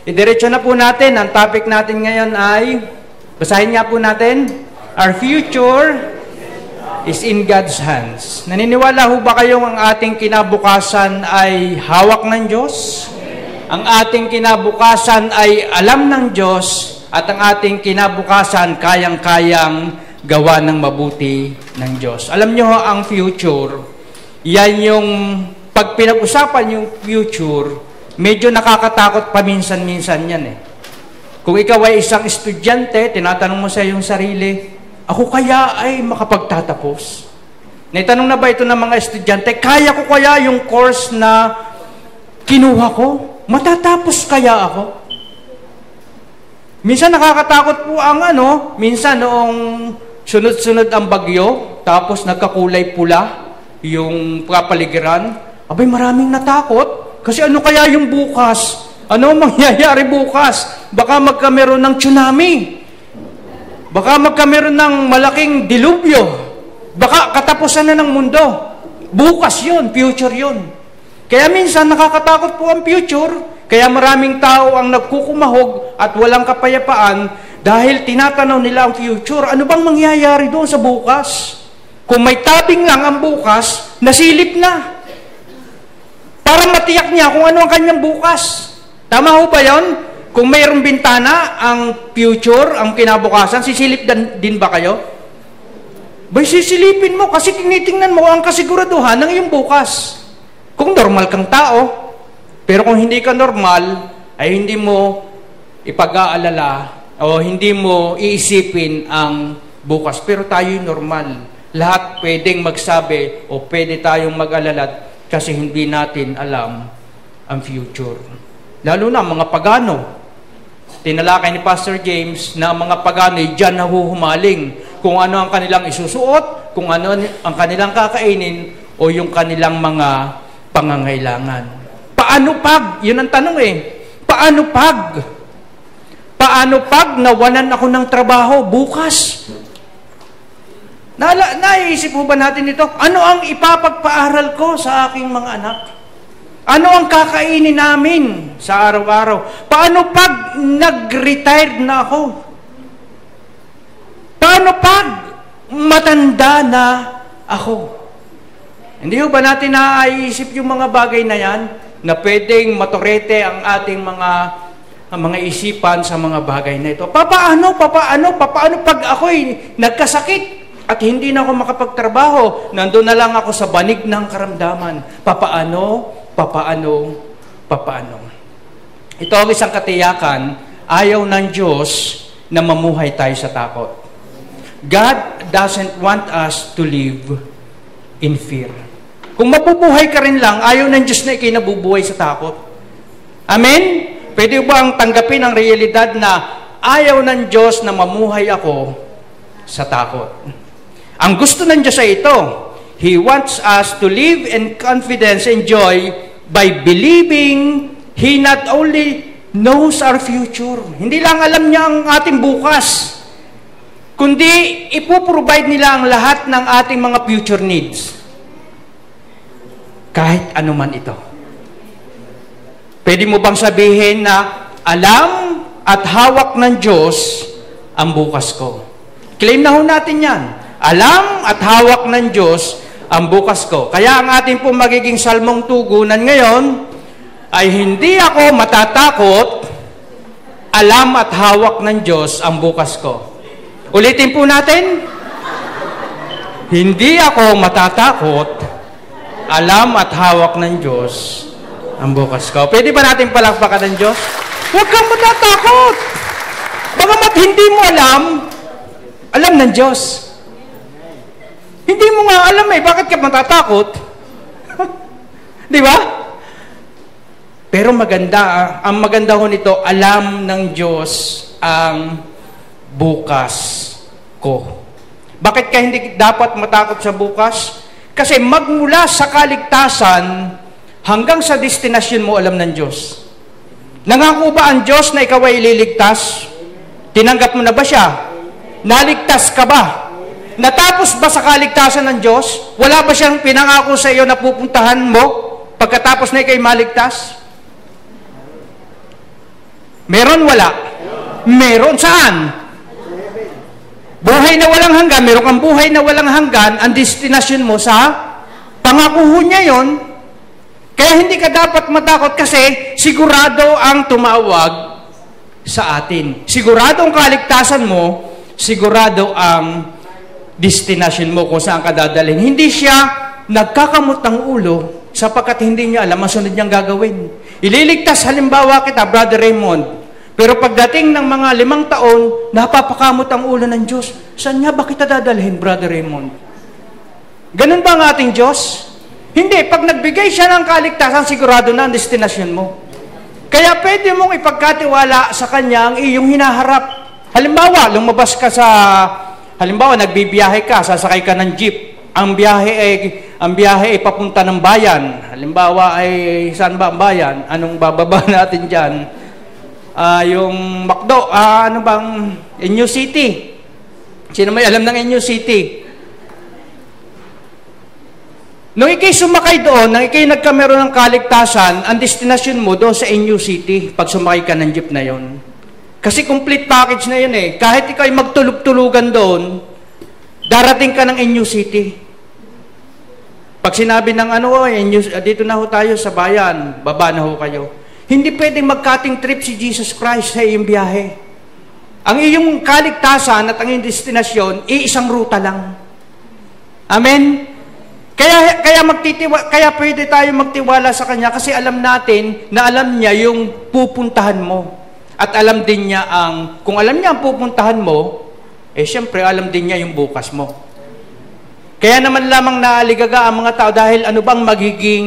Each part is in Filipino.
Idiretso na po natin. Ang topic natin ngayon ay, basahin nga po natin, our future is in God's hands. Naniniwala ho ba kayong ang ating kinabukasan ay hawak ng Diyos? Ang ating kinabukasan ay alam ng Diyos at ang ating kinabukasan kayang-kayang gawa ng mabuti ng Diyos. Alam nyo ho, ang future, yan yung, pag pinag-usapan yung future, medyo nakakatakot paminsan-minsan yan eh. Kung ikaw ay isang estudyante, tinatanong mo sa iyong sarili, ako kaya ay makapagtatapos? Naitanong na ba ito ng mga estudyante, kaya ko kaya yung course na kinuha ko? Matatapos kaya ako? Minsan nakakatakot po ang minsan noong sunod-sunod ang bagyo, tapos nagkakulay pula yung kapaligiran, abay maraming natakot. Kasi ano kaya yung bukas? Ano mangyayari bukas? Baka magkameron ng tsunami. Baka magkameron ng malaking dilubyo. Baka katapusan na ng mundo. Bukas yun, future yun. Kaya minsan nakakatakot po ang future. Kaya maraming tao ang nagkukumahog at walang kapayapaan dahil tinatanaw nila ang future. Ano bang mangyayari doon sa bukas? Kung may tabing lang ang bukas, nasilip na. Para matiyak niya kung ano ang kanyang bukas. Tama ho ba yun? Kung mayroong bintana, ang future, ang kinabukasan, sisilip din ba kayo? Bay, sisilipin mo kasi tinitingnan mo ang kasiguraduhan ng iyong bukas. Kung normal kang tao, pero kung hindi ka normal, ay hindi mo ipag-aalala o hindi mo iisipin ang bukas. Pero tayo'y normal. Lahat pwedeng magsabi o pwede tayong mag-alala kasi hindi natin alam ang future. Lalo na mga pagano. Tinalakay ni Pastor James na mga pagano ay dyan nahuhumaling kung ano ang kanilang isusuot, kung ano ang kanilang kakainin, o yung kanilang mga pangangailangan. Paano pag? Yun ang tanong eh. Paano pag? Paano pag nawalan ako ng trabaho bukas? Naiisip mo ba natin ito? Ano ang ipapagpaaral ko sa aking mga anak? Ano ang kakainin namin sa araw-araw? Paano pag nag-retired na ako? Paano pag matanda na ako? Hindi ba natin naiisip yung mga bagay na yan na pwedeng maturete ang ating mga isipan sa mga bagay na ito? Paano pag ako'y nagkasakit? At hindi na ako makapagtrabaho, nandun na lang ako sa banig ng karamdaman. Papaano? Ito ang isang katiyakan, ayaw ng Diyos na mamuhay tayo sa takot. God doesn't want us to live in fear. Kung mabubuhay ka rin lang, ayaw ng Diyos na ikinabubuhay sa takot. Amen? Pwede ba ang tanggapin ang realidad na ayaw ng Diyos na mamuhay ako sa takot? Ang gusto ng Diyos ay ito. He wants us to live in confidence and joy by believing He not only knows our future. Hindi lang alam niya ang ating bukas, kundi ipoprovide nila ang lahat ng ating mga future needs. Kahit anuman ito. Pwede mo bang sabihin na alam at hawak ng Diyos ang bukas ko? Claim na ho natin yan. Alam at hawak ng Diyos ang bukas ko. Kaya ang ating pong magiging salmong tugunan ngayon ay hindi ako matatakot, alam at hawak ng Diyos ang bukas ko. Ulitin po natin. Hindi ako matatakot, alam at hawak ng Diyos ang bukas ko. Pwede ba natin palakpakan ng Diyos? Huwag kang matatakot. Bagamat hindi mo alam ng Diyos. Hindi mo nga alam bakit ka matatakot? Di ba? Pero ang maganda ho nito, alam ng Diyos ang bukas ko. Bakit ka hindi dapat matakot sa bukas? Kasi magmula sa kaligtasan hanggang sa destinasyon mo alam ng Diyos. Nangako ba ang Diyos na ikaw ay ililigtas? Tinanggap mo na ba siya? Naligtas ka ba? Natapos ba sa kaligtasan ng Diyos? Wala ba siyang pinangako sa iyo na pupuntahan mo pagkatapos na ikay maligtas? Meron, wala? Meron. Saan? Buhay na walang hanggan. Meron kang buhay na walang hanggan. Ang destinasyon mo sa pangako niya yon. Kaya hindi ka dapat matakot kasi sigurado ang tumawag sa atin. Sigurado ang kaligtasan mo, sigurado ang destination mo kung saan ka dadalhin. Hindi siya nagkakamot ng ulo sapagkat hindi niya alam ang sunod niyang gagawin. Ililigtas halimbawa kita, Brother Raymond, pero pagdating ng mga 5 taon, napapakamot ang ulo ng Diyos. Saan niya ba kita dadalhin, Brother Raymond? Ganun ba ang ating Diyos? Hindi. Pag nagbigay siya ng kaligtasan, sigurado na ang destination mo. Kaya pwede mong ipagkatiwala sa Kanya ang iyong hinaharap. Halimbawa, lumabas ka halimbawa, nagbibiyahe ka, sasakay ka ng jeep. Ang biyahe ay papunta ng bayan. Halimbawa ay, saan ba ang bayan? Anong bababa natin dyan? Yung McDo, ano bang, New City. Sino may alam ng New City? Nung ikay sumakay doon, nang ikay nagkameron ng kaligtasan, ang destination mo doon sa New City, pag sumakay ka ng jeep na yon. Kasi complete package na yun eh. Kahit ikaw ay magtulog-tulugan doon, darating ka ng New City. Pag sinabi ng dito na ho tayo sa bayan, baba na ho kayo. Hindi pwedeng mag-cutting trip si Jesus Christ sa iyong biyahe. Ang iyong kaligtasan at ang iyong destinasyon, iisang ruta lang. Amen? Kaya pwede tayo magtiwala sa Kanya kasi alam natin na alam niya yung pupuntahan mo. At alam din niya kung alam niya ang pupuntahan mo, siyempre alam din niya yung bukas mo. Kaya naman lamang naaligaga ang mga tao dahil ano bang magiging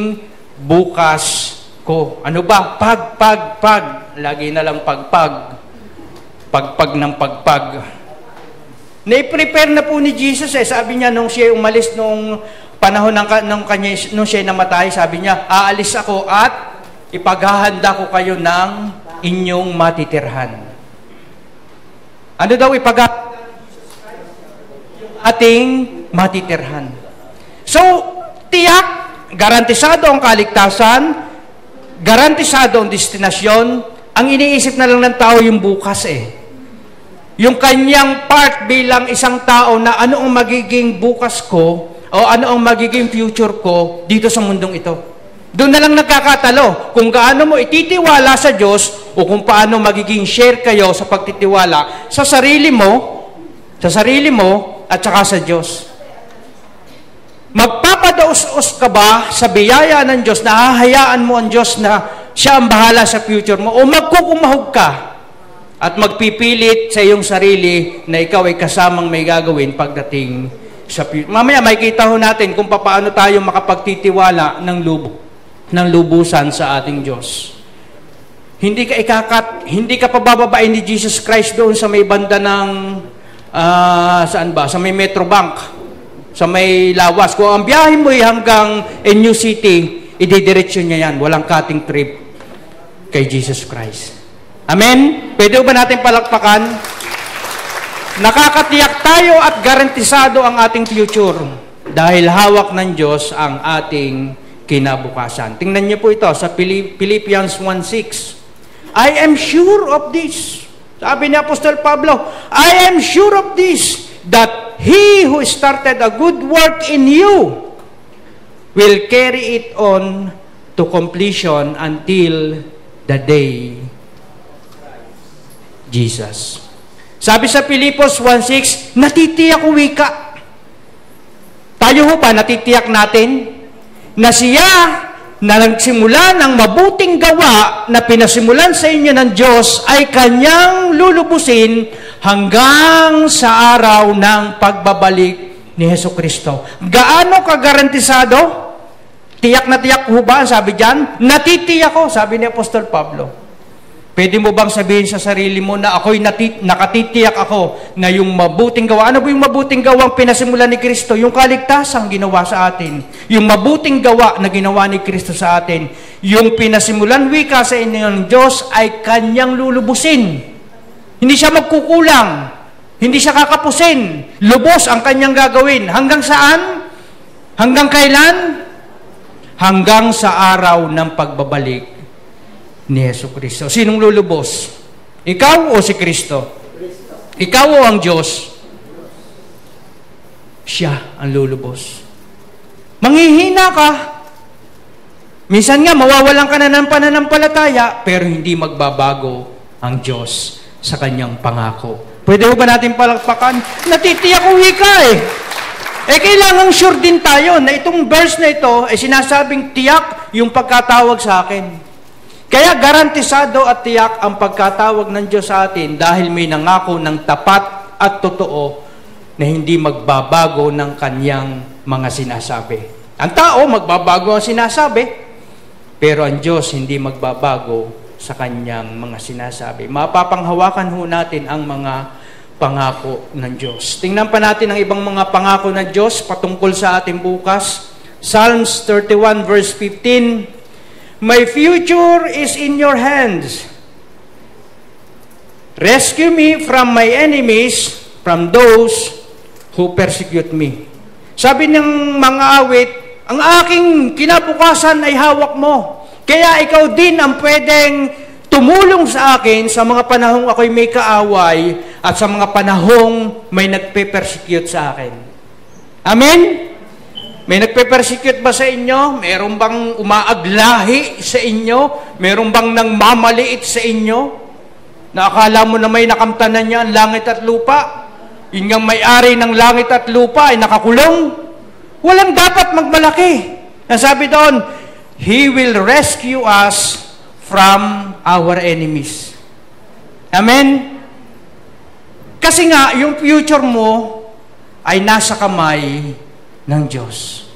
bukas ko? Ano ba? Pag. Lagi na lang pagpag. Pagpag ng pagpag. Na-prepare na po ni Jesus Sabi niya nung siya umalis nung panahon nung siya namatay, sabi niya, aalis ako at ipaghahanda ko kayo ng inyong matitirhan. Ano daw ating matitirhan. So, tiyak, garantisado ang kaligtasan, garantisado ang destinasyon, ang iniisip na lang ng tao yung bukas Yung kanyang part bilang isang tao na ano ang magiging bukas ko o ano ang magiging future ko dito sa mundong ito. Doon na lang nagkakatalo kung gaano mo ititiwala sa Diyos o kung paano magiging share kayo sa pagtitiwala sa sarili mo at saka sa Diyos. Magpapadaos-os ka ba sa biyaya ng Diyos na hahayaan mo ang Diyos na siya ang bahala sa future mo o magkukumahog ka at magpipilit sa iyong sarili na ikaw ay kasamang may gagawin pagdating sa future. Mamaya makikita ho natin kung paano tayo makapagtitiwala ng lubusan sa ating Diyos. Hindi ka pabababain ni Jesus Christ doon sa may banda ng saan ba? Sa may Metro Bank, sa may Lawas. Kung ang biyahe mo ay hanggang New City, ididiretso niya yan. Walang cutting trip kay Jesus Christ. Amen? Pwede ba natin palakpakan? Nakakatiyak tayo at garantisado ang ating future dahil hawak ng Diyos ang ating kinabukasan. Tingnan niyo po ito sa Philippians 1:6. I am sure of this. Sabi ni Apostol Pablo, I am sure of this, that He who started a good work in you will carry it on to completion until the day Jesus. Sabi sa Filipos 1:6, natitiyak ko wika. Tayo ho ba natitiyak natin na siya na nagsimula ng mabuting gawa na pinasimulan sa inyo ng Diyos ay Kanyang lulubusin hanggang sa araw ng pagbabalik ni Hesukristo. Gaano kagarantisado? Tiyak na tiyak ho ba? Sabi diyan, natitiyak ko, sabi ni Apostol Pablo. Pwede mo bang sabihin sa sarili mo na ako'y nakatitiyak ako na yung mabuting gawa? Ano ba yung mabuting gawang pinasimulan ni Kristo? Yung kaligtasang ginawa sa atin. Yung mabuting gawa na ginawa ni Kristo sa atin. Yung pinasimulan wika sa inyo ng Diyos ay Kanyang lulubusin. Hindi siya magkukulang. Hindi siya kakapusin. Lubos ang Kanyang gagawin. Hanggang saan? Hanggang kailan? Hanggang sa araw ng pagbabalik ni Jesucristo. Sinong lulubos? Ikaw o si Kristo? Ikaw o ang Diyos? Siya ang lulubos. Manghihina ka. Minsan nga, mawawalan ka na ng pananampalataya, pero hindi magbabago ang Diyos sa kanyang pangako. Pwede ba natin palakpakan? Natitiyak uwi ka eh. Kailangan sure din tayo na itong verse na ito ay sinasabing tiyak yung pagkatawag sa akin. Kaya garantisado at tiyak ang pagkatawag ng Diyos sa atin dahil may nangako ng tapat at totoo na hindi magbabago ng kanyang mga sinasabi. Ang tao, magbabago ang sinasabi, pero ang Diyos hindi magbabago sa kanyang mga sinasabi. Mapapanghawakan ho natin ang mga pangako ng Diyos. Tingnan pa natin ang ibang mga pangako ng Diyos patungkol sa ating bukas. Psalms 31 verse 15, My future is in your hands. Rescue me from my enemies, from those who persecute me. Sabi ng mga awit, ang aking kinabukasan ay hawak mo. Kaya ikaw din ang pwedeng tumulong sa akin sa mga panahong ako'y may kaaway at sa mga panahong may nagpe-persecute sa akin. Amen? May nagpe-persecute ba sa inyo? Meron bang umaaglahi sa inyo? Meron bang nang mamaliit sa inyo? Na akala mo na may nakamtanan niya ang langit at lupa? Yun nga may-ari ng langit at lupa ay nakakulong? Walang dapat magmalaki. Nasabi doon, He will rescue us from our enemies. Amen? Kasi nga, yung future mo ay nasa kamay ng Diyos.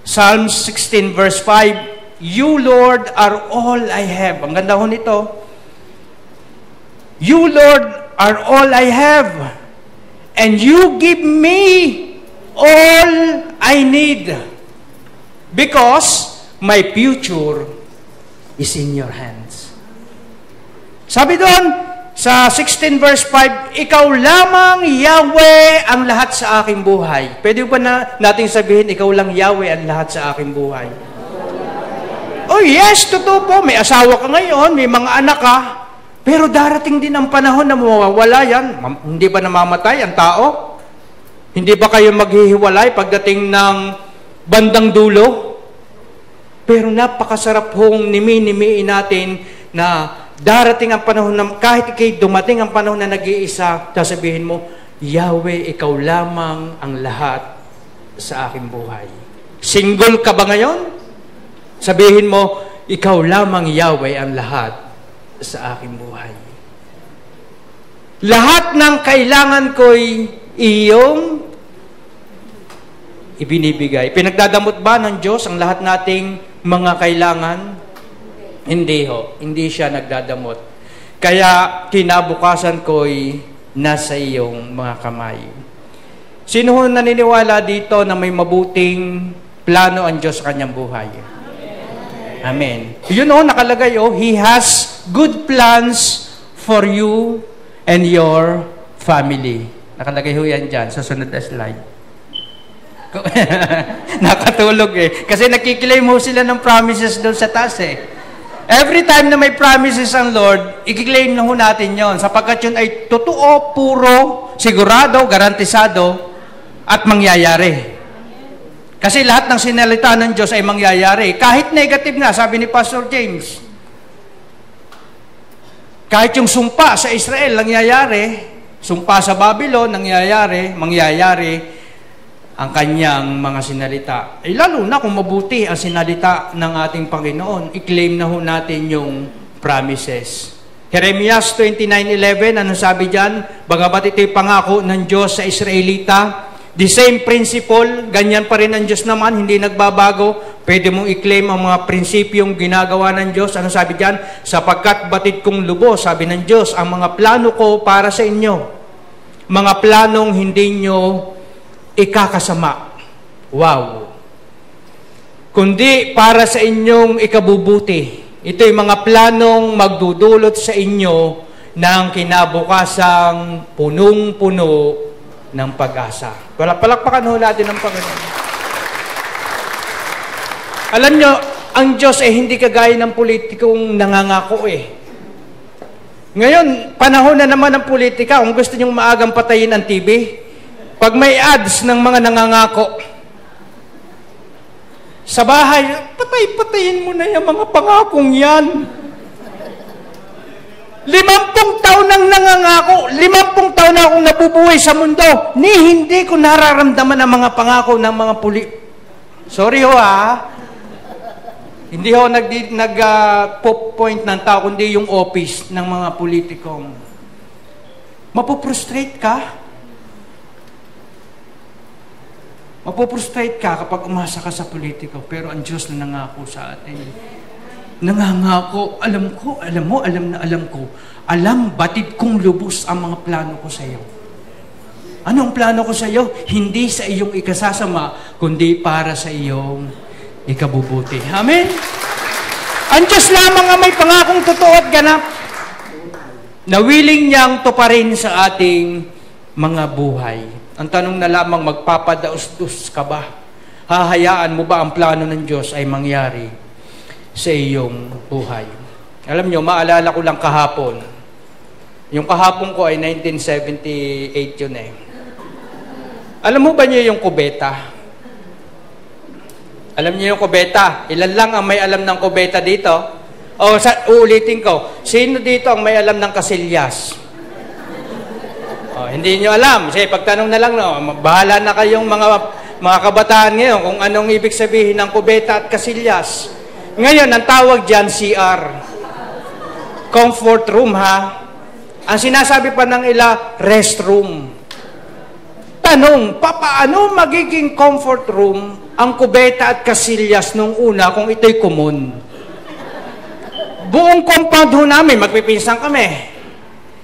Psalm 16 verse 5, You, Lord, are all I have. Ang ganda ho nito. You, Lord, are all I have. And you give me all I need. Because my future is in your hands. Sabi doon, sa 16 verse 5, Ikaw lamang, Yahweh, ang lahat sa aking buhay. Pwede ba nating sabihin, Ikaw lang, Yahweh, ang lahat sa aking buhay? Oh yes, totoo po. May asawa ka ngayon, may mga anak ka, pero darating din ang panahon na mawawala yan. Hindi ba namamatay ang tao? Hindi ba kayo maghihiwalay pagdating ng bandang dulo? Pero napakasarap hong nimi-nimiin natin na darating ang panahon na kahit ikay dumating ang panahon na nag-iisa, sasabihin mo, Yahweh, ikaw lamang ang lahat sa aking buhay. Single ka ba ngayon? Sabihin mo, ikaw lamang, Yahweh, ang lahat sa aking buhay. Lahat ng kailangan ko'y iyong ibinibigay. Pinagdadamot ba ng Diyos ang lahat nating mga kailangan? Hindi ho. Hindi siya nagdadamot. Kaya kinabukasan ko'y nasa iyong mga kamay. Sino ho naniniwala dito na may mabuting plano ang Diyos sa kanyang buhay? Amen. Yun ho, nakalagay ho, He has good plans for you and your family. Nakalagay ho yan dyan sa sunod na slide. Nakatulog eh. Kasi nakiklaim mo sila ng promises doon sa taas eh. Every time na may promises ang Lord, i-claim na ho natin yon sapagkat yun ay totoo, puro, sigurado, garantisado, at mangyayari. Kasi lahat ng sinalita ng Diyos ay mangyayari. Kahit negative nga, sabi ni Pastor James. Kahit yung sumpa sa Israel, nangyayari. Sumpa sa Babylon, nangyayari, mangyayari ang kanyang mga sinalita. Lalo na kung mabuti ang sinalita ng ating Panginoon, i-claim na ho natin yung promises. Jeremias 29:11, ano sabi dyan? Bagamat ito'y pangako ng Diyos sa Israelita, the same principle, ganyan pa rin ang Diyos naman, hindi nagbabago. Pwede mong i-claim ang mga prinsipyong ginagawa ng Diyos. Ano sabi dyan? Sapagkat batid kong lubos, sabi ng Diyos, ang mga plano ko para sa inyo. Mga planong hindi nyo ikakasama. Wow. Kundi para sa inyong ikabubuti. Ito'y mga planong magdudulot sa inyo ng kinabukasang punong-puno ng pag-asa. Palakpakan ho natin ang Panginoon. Alam nyo, ang Diyos ay hindi kagaya ng politikong nangangako eh. Ngayon, panahon na naman ng politika, kung gusto nyong maagang patayin ang TV, pag may ads ng mga nangangako, sa bahay, patayin mo na yung mga pangakong yan. 50 taon nang nangangako, 50 taon na akong nabubuhay sa mundo, hindi ko nararamdaman ang mga pangako ng mga Sorry ho hindi ho nag-point ng tao, kundi yung office ng mga politikong. Mapuprostrate ka. Mapuprostrate ka kapag umasa ka sa politiko, pero ang Diyos na nangako sa atin. Nangangako, alam, batid kong lubos ang mga plano ko sa iyo. Anong plano ko sa iyo? Hindi sa iyong ikasasama, kundi para sa iyong ikabubuti. Amen? Ang Diyos lamang ang may pangakong totoo at ganap na willing niyang tuparin sa ating mga buhay. Ang tanong na lamang, magpapadaos-dos ka ba? Hahayaan mo ba ang plano ng Diyos ay mangyari sa iyong buhay? Alam nyo, maalala ko lang kahapon. Yung kahapon ko ay 1978 yun eh. Alam mo ba niyo yung kubeta? Alam niyo yung kubeta? Ilan lang ang may alam ng kubeta dito? Uulitin ko. Sino dito ang may alam ng kasilyas? Hindi niyo alam. Kasi pagtanong na lang, bahala na kayong mga kabataan ngayon kung anong ibig sabihin ng kubeta at kasilyas. Ngayon, ang tawag dyan, CR. Comfort room, ha? Ang sinasabi pa ng restroom. Tanong, paano magiging comfort room ang kubeta at kasilyas nung una kung ito'y common? Buong compound ho namin, magpipinsan kami.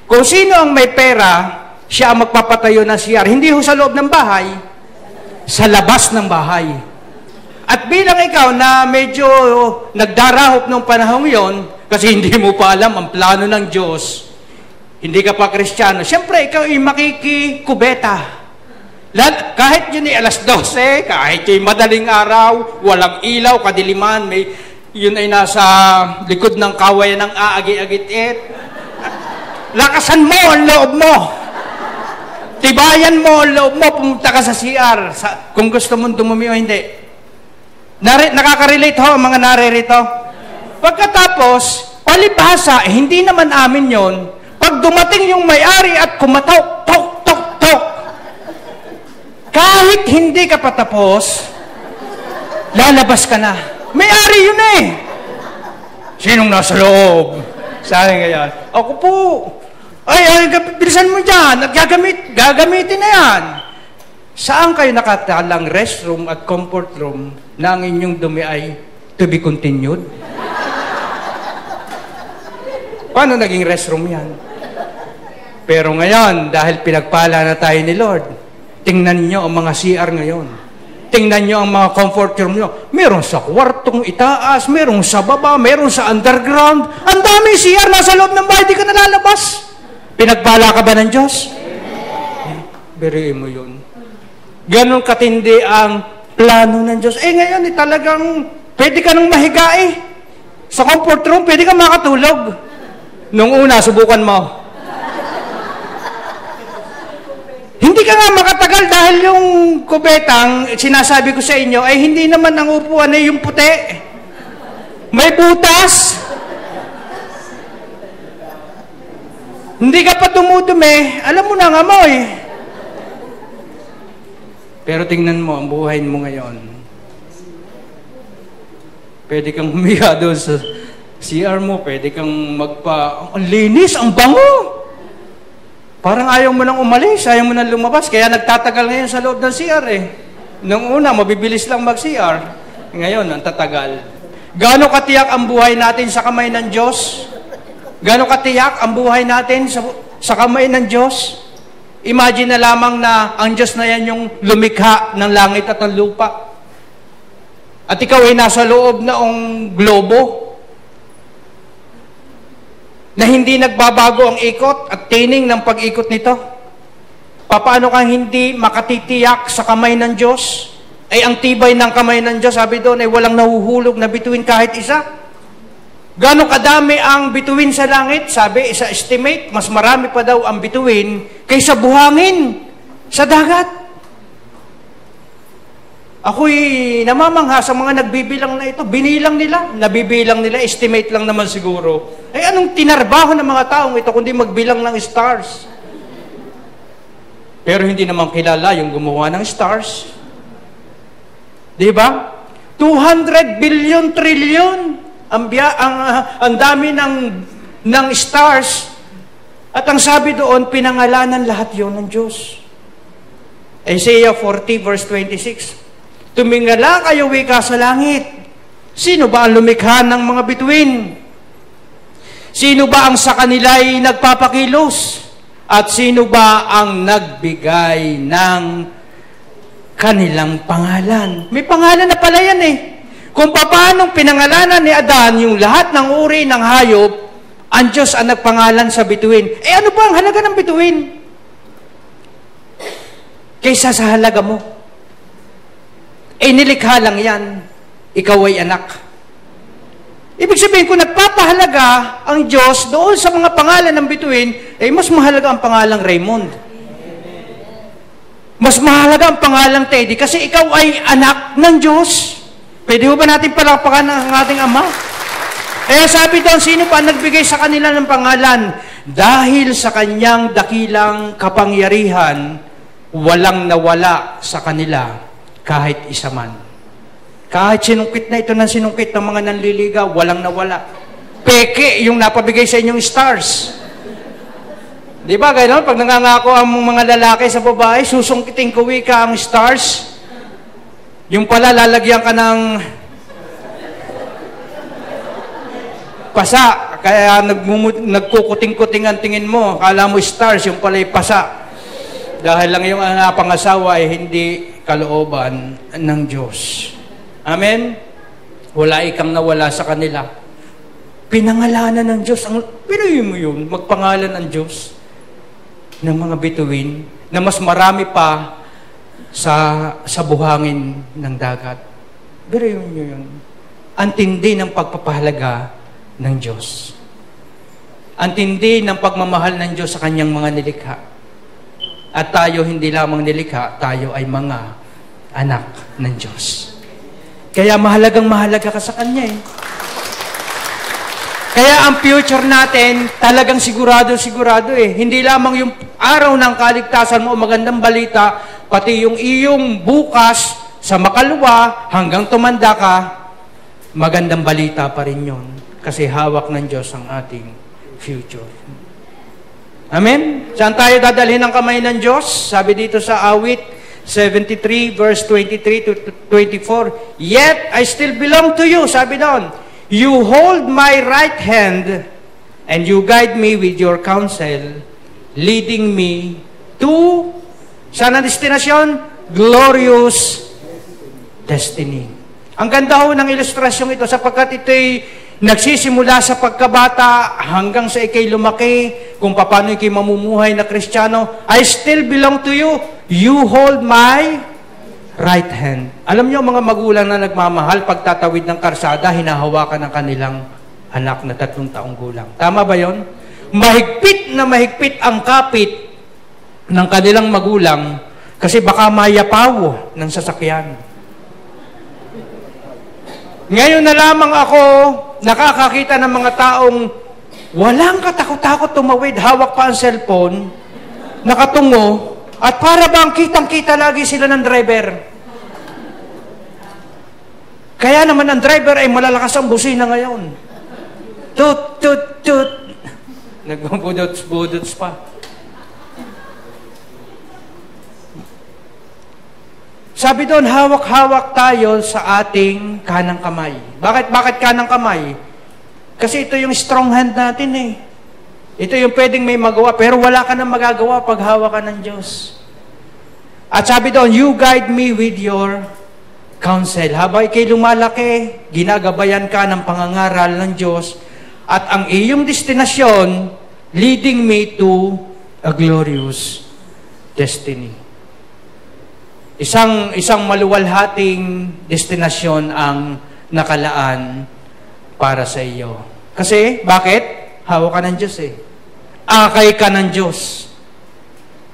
Kung sino ang may pera, siya ang magpapatayo ng CR. Hindi ho sa loob ng bahay, sa labas ng bahay. At bilang ikaw na medyo nagdarahop nung panahong yon, kasi hindi mo pa alam ang plano ng Diyos, hindi ka pa Kristiyano, siyempre ikaw ay makikikubeta. Kahit yun ay alas 12, kahit yun madaling araw, walang ilaw, kadiliman, yun ay nasa likod ng kawayan ng aagi-agit-it. Lakasan mo ang loob mo. Tibayan mo ang loob mo, pumunta ka sa CR. Kung gusto mong dumumi o hindi. Nakaka-relate ho ang mga naririto. Pagkatapos, palibhasa, hindi naman amin yon. Pag dumating yung may-ari at kumatok, tok, tok, tok, kahit hindi ka patapos, lalabas ka na. May-ari yun eh. Sinong nasa loob? Sabi ngayon, ako po. Ay, bilisan mo dyan at gagamitin na yan. Saan kayo nakatalang restroom at comfort room na ang inyong dumi ay to be continued? Paano naging restroom yan? Pero ngayon, dahil pinagpala na tayo ni Lord, tingnan nyo ang mga CR ngayon. Tingnan nyo ang mga comfort room nyo. Meron sa kwartong itaas, meron sa baba, meron sa underground. Ang dami CR nasa loob ng bahay, di ka nalalabas. Pinagpala ka ba ng Diyos? Biriin mo yun. Ganon katindi ang plano ng Diyos. Ngayon, talagang pwede ka nang mahiga eh. Sa comfort room, pwede ka makatulog. Nung una, subukan mo. Hindi ka nga makatagal dahil yung kubetang sinasabi ko sa inyo ay hindi naman ang upuan ay yung puti. May butas. Hindi ka pa dumudumi, alam mo na ang amoy. Pero tingnan mo ang buhay mo ngayon. Pwede kang humiga doon sa CR mo, pwede kang ang linis, ang bango. Parang ayaw mo nang umalis, ayaw mo nang lumabas, kaya nagtatagal ngayon sa loob ng CR eh. Nung una, mabibilis lang mag-CR. Ngayon, ang tatagal. Gaano katiyak ang buhay natin sa kamay ng Diyos? Gaano katiyak ang buhay natin sa kamay ng Diyos? Imagine na lamang na ang Diyos na yan yung lumikha ng langit at ng lupa. At ikaw ay nasa loob ng globo na hindi nagbabago ang ikot at tining ng pag-ikot nito. Paano kang hindi makatitiyak sa kamay ng Diyos? Ay ang tibay ng kamay ng Diyos, sabi doon, ay walang nahuhulog na bituin kahit isa. Gaano kadami ang bituin sa langit? Sabi, sa estimate, mas marami pa daw ang bituin kaysa buhangin sa dagat. Ako'y namamangha sa mga nagbibilang na ito. Binilang nila, nabibilang nila, estimate lang naman siguro. Anong tinarbaho ng mga taong ito kundi magbilang ng stars? Pero hindi naman kilala yung gumawa ng stars. Di ba? 200 billion trillion ang dami ng stars. At ang sabi doon, pinangalanan lahat yon ng Diyos. Isaiah 40 verse 26. Tumingala kayo wika sa langit. Sino ba ang lumikha ng mga bituin? Sino ba ang sa kanila'y nagpapakilos? At sino ba ang nagbigay ng kanilang pangalan? May pangalan na pala yan eh. Kung paano pinangalanan ni Adan yung lahat ng uri ng hayop, ang Diyos ang nagpangalan sa bituin. Ano ba ang halaga ng bituin? Kaysa sa halaga mo. Nilikha lang yan, ikaw ay anak. Ibig sabihin, kung nagpapahalaga ang Diyos doon sa mga pangalan ng bituin, mas mahalaga ang pangalang Raymond. Mas mahalaga ang pangalang Teddy kasi ikaw ay anak ng Diyos. Pwede ba natin palakpakan ang ating Ama? Kaya sabi doon, sino pa nagbigay sa kanila ng pangalan? Dahil sa kanyang dakilang kapangyarihan, walang nawala sa kanila kahit isa man. Kahit sinungkit na ito ng sinungkit ng mga nanliligaw, walang nawala. Peke yung napabigay sa inyong stars. Di ba, gano'n? Pag nangangako ang mga lalaki sa babae, susungkitin ko wika ang stars. Yung pala, lalagyan ka ng pasa. Kaya nagkukuting-kuting ang tingin mo. Akala mo stars, yung pala pasa. Dahil lang yung napangasawa ay hindi kalooban ng Diyos. Amen? Wala ikang nawala sa kanila. Pinangalanan ng Diyos. Pinuhin mo yun, magpangalan ng Diyos ng mga bituin na mas marami pa sa buhangin ng dagat. Pinuhin mo yun. Ang tindi ng pagpapahalaga ng Diyos. Ang tindi ng pagmamahal ng Diyos sa kanyang mga nilikha. At tayo hindi lamang nilikha, tayo ay mga anak ng Diyos. Kaya mahalagang mahalaga ka sa Kanya eh. Kaya ang future natin, talagang sigurado eh. Hindi lamang yung araw ng kaligtasan mo, magandang balita, pati yung iyong bukas sa makalwa hanggang tumanda ka, magandang balita pa rin yun. Kasi hawak ng Diyos ang ating future. Amen? Saan tayo dadalhin ang kamay ng Diyos? Sabi dito sa awit 73 verse 23 to 24, Yet I still belong to you. Sabi doon, You hold my right hand and you guide me with your counsel, leading me to, saan ang destinasyon? Glorious destiny. Ang ganda ho ng ilustrasyong ito sapagkat ito'y nagsisimula sa pagkabata hanggang sa ikay lumaki, kung paano ikay mamumuhay na Kristiyano. I still belong to you. You hold my right hand. Alam niyo, mga magulang na nagmamahal, pagtatawid ng karsada, hinahawakan ng kanilang anak na 3 taong gulang. Tama ba yon? Mahigpit na mahigpit ang kapit ng kanilang magulang kasi baka mayapaw ng sasakyan. Ngayon na lamang ako nakakakita ng mga taong walang katakot-takot tumawid, hawak pa ang cellphone, nakatungo, at para bang kitang-kita lagi sila ng driver. Kaya naman ang driver ay malalakas ang busina ngayon. Tut, tut, tut. Nagbubudots-budots pa. Sabi doon, hawak-hawak tayo sa ating kanang kamay. Bakit kanang kamay? Kasi ito yung strong hand natin eh. Ito yung pwedeng may magawa, pero wala ka nang magagawa pag hawak ka ng Diyos. At sabi doon, You guide me with your counsel. Habang ikay lumalaki, ginagabayan ka ng pangangaral ng Diyos, at ang iyong destinasyon, leading me to a glorious destiny. Isang maluwalhating destinasyon ang nakalaan para sa iyo. Kasi, bakit? Hawak ka ng Diyos eh. Akay ka ng Diyos.